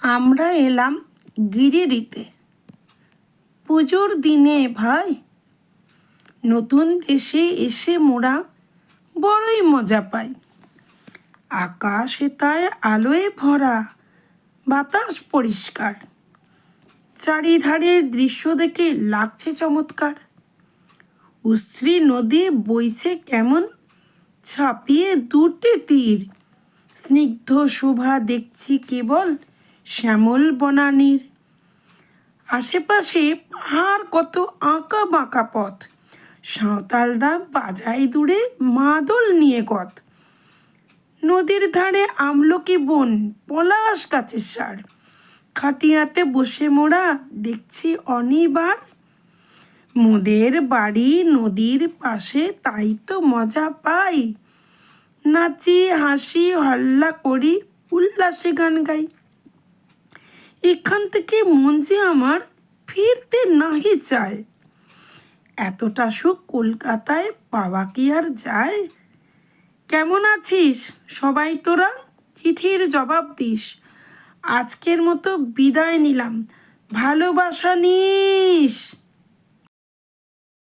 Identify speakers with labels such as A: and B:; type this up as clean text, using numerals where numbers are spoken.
A: আমরা এলাম গিরিডিতে পুজোর দিনে ভাই। নতুন দেশে এসে মোরা বড়ই মজা পাই। আকাশ এতায় আলোয় ভরা, বাতাস পরিষ্কার, চারিধারে দৃশ্য দেখে লাগছে চমৎকার। উশ্রী নদী বইছে কেমন, ছাপিয়ে দুটি তীর। স্নিগ্ধ শোভা দেখছি কেবল শ্যামল বনানীর। আশেপাশে পাহাড় কত আঁকা বাঁকা পথ, সাঁওতালরা বাজায় দূরে মাদল নিয়ে কত। নদীর ধারে আমলকি বন, পলাশ গাছের সার, খাটিয়াতে বসে মোরা দেখছি অনিবার। মোদের বাড়ি নদীর পাশে, তাই তো মজা পাই। নাচি হাসি হল্লা করি, উল্লাসে গান গাই। এখান থেকে মন যে আমার ফিরতে নাহি চায়। এতটা সুখ কলকাতায় পাওয়া কি আর যায়? কেমন আছিস সবাই তোরা? চিঠির জবাব দিস। আজকের মতো বিদায় নিলাম, ভালোবাসা নিস।